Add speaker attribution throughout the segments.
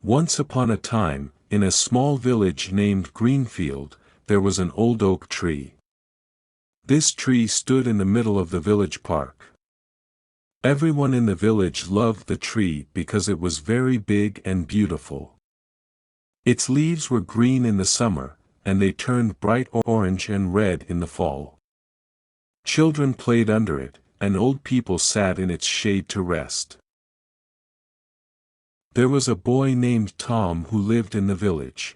Speaker 1: Once upon a time, in a small village named Greenfield, there was an old oak tree. This tree stood in the middle of the village park. Everyone in the village loved the tree because it was very big and beautiful. Its leaves were green in the summer, and they turned bright orange and red in the fall. Children played under it, and old people sat in its shade to rest. There was a boy named Tom who lived in the village.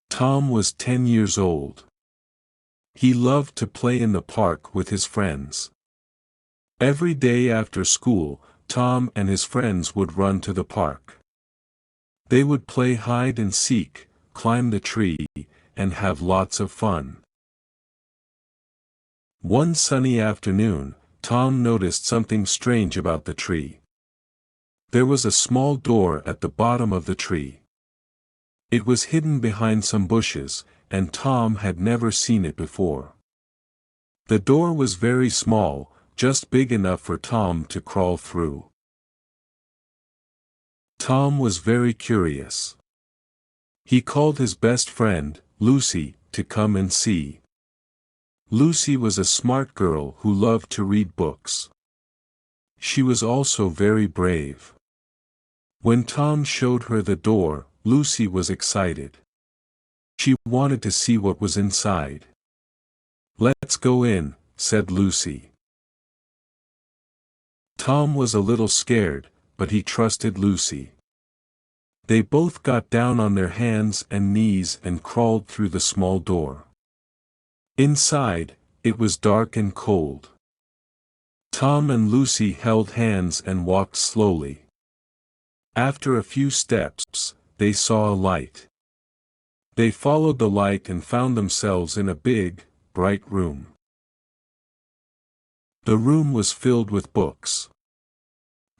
Speaker 1: Tom was 10 years old. He loved to play in the park with his friends. Every day after school, Tom and his friends would run to the park. They would play hide and seek, climb the tree, and have lots of fun. One sunny afternoon, Tom noticed something strange about the tree. There was a small door at the bottom of the tree. It was hidden behind some bushes, and Tom had never seen it before. The door was very small, just big enough for Tom to crawl through. Tom was very curious. He called his best friend, Lucy, to come and see. Lucy was a smart girl who loved to read books. She was also very brave. When Tom showed her the door, Lucy was excited. She wanted to see what was inside. "Let's go in," said Lucy. Tom was a little scared, but he trusted Lucy. They both got down on their hands and knees and crawled through the small door. Inside, it was dark and cold. Tom and Lucy held hands and walked slowly. After a few steps, they saw a light. They followed the light and found themselves in a big, bright room. The room was filled with books.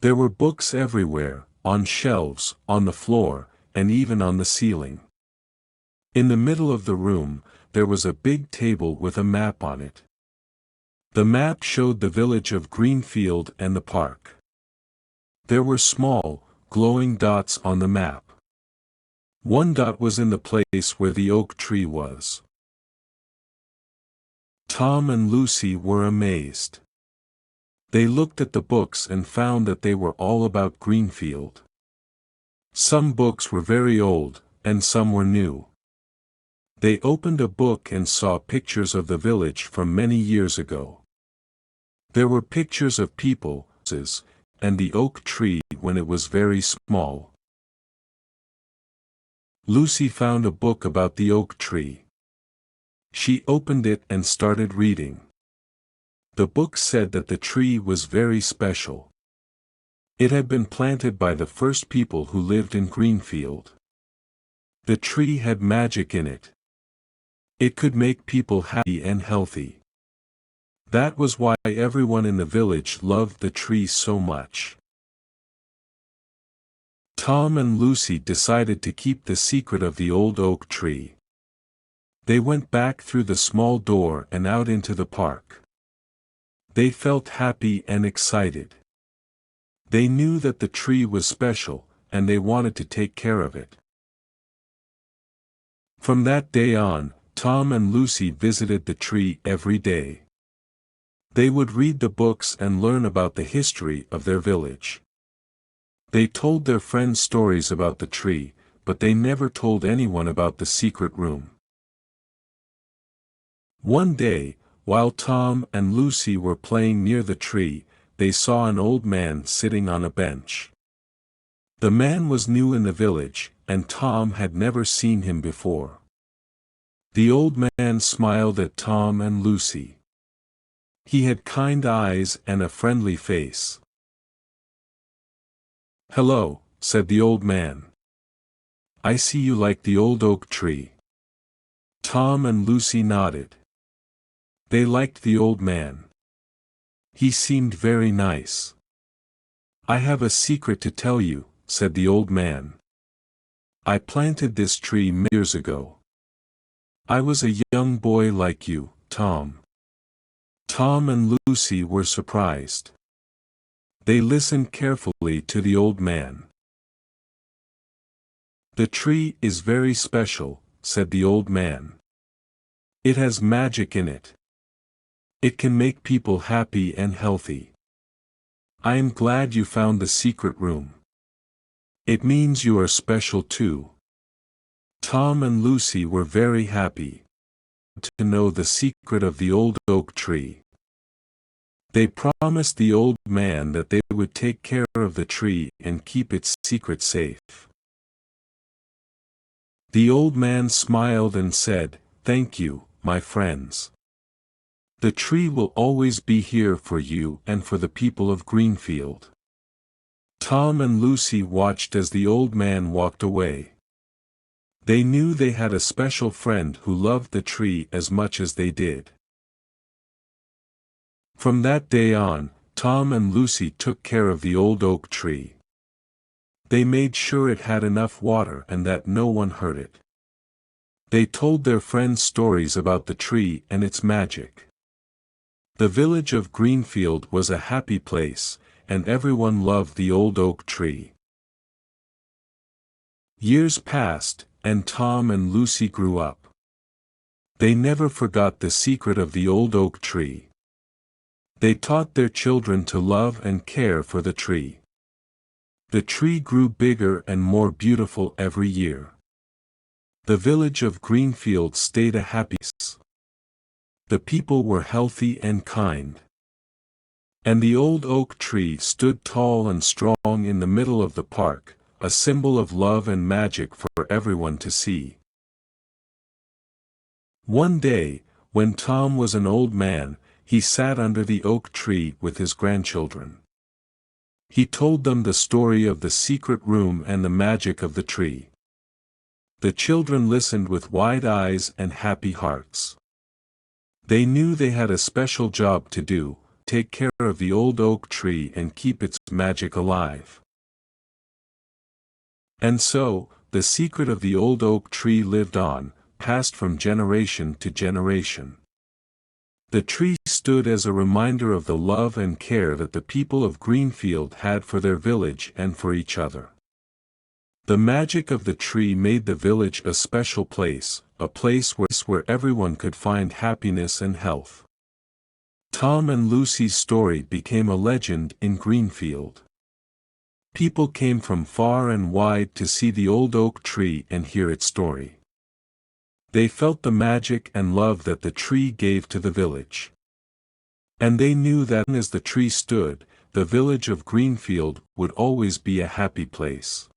Speaker 1: There were books everywhere, on shelves, on the floor, and even on the ceiling. In the middle of the room, there was a big table with a map on it. The map showed the village of Greenfield and the park. There were small, glowing dots on the map. One dot was in the place where the oak tree was. Tom and Lucy were amazed. They looked at the books and found that they were all about Greenfield. Some books were very old, and some were new. They opened a book and saw pictures of the village from many years ago. There were pictures of people, and the oak tree when it was very small. Lucy found a book about the oak tree. She opened it and started reading. The book said that the tree was very special. It had been planted by the first people who lived in Greenfield. The tree had magic in it. It could make people happy and healthy. That was why everyone in the village loved the tree so much. Tom and Lucy decided to keep the secret of the old oak tree. They went back through the small door and out into the park. They felt happy and excited. They knew that the tree was special, and they wanted to take care of it. From that day on, Tom and Lucy visited the tree every day. They would read the books and learn about the history of their village. They told their friends stories about the tree, but they never told anyone about the secret room. One day, while Tom and Lucy were playing near the tree, they saw an old man sitting on a bench. The man was new in the village, and Tom had never seen him before. The old man smiled at Tom and Lucy. He had kind eyes and a friendly face. "Hello," said the old man. "I see you like the old oak tree." Tom and Lucy nodded. They liked the old man. He seemed very nice. "I have a secret to tell you," said the old man. "I planted this tree many years ago. I was a young boy like you, Tom." Tom and Lucy were surprised. They listened carefully to the old man. "The tree is very special," said the old man. "It has magic in it. It can make people happy and healthy. I am glad you found the secret room. It means you are special too." Tom and Lucy were very happy to know the secret of the old oak tree. They promised the old man that they would take care of the tree and keep its secret safe. The old man smiled and said, "Thank you, my friends. The tree will always be here for you and for the people of Greenfield." Tom and Lucy watched as the old man walked away. They knew they had a special friend who loved the tree as much as they did. From that day on, Tom and Lucy took care of the old oak tree. They made sure it had enough water and that no one hurt it. They told their friends stories about the tree and its magic. The village of Greenfield was a happy place, and everyone loved the old oak tree. Years passed, and Tom and Lucy grew up. They never forgot the secret of the old oak tree. They taught their children to love and care for the tree. The tree grew bigger and more beautiful every year. The village of Greenfield stayed a happy place. The people were healthy and kind. And the old oak tree stood tall and strong in the middle of the park, a symbol of love and magic for everyone to see. One day, when Tom was an old man, he sat under the oak tree with his grandchildren. He told them the story of the secret room and the magic of the tree. The children listened with wide eyes and happy hearts. They knew they had a special job to do: take care of the old oak tree and keep its magic alive. And so, the secret of the old oak tree lived on, passed from generation to generation. The tree stood as a reminder of the love and care that the people of Greenfield had for their village and for each other. The magic of the tree made the village a special place, a place where everyone could find happiness and health. Tom and Lucy's story became a legend in Greenfield. People came from far and wide to see the old oak tree and hear its story. They felt the magic and love that the tree gave to the village. And they knew that as the tree stood, the village of Greenfield would always be a happy place.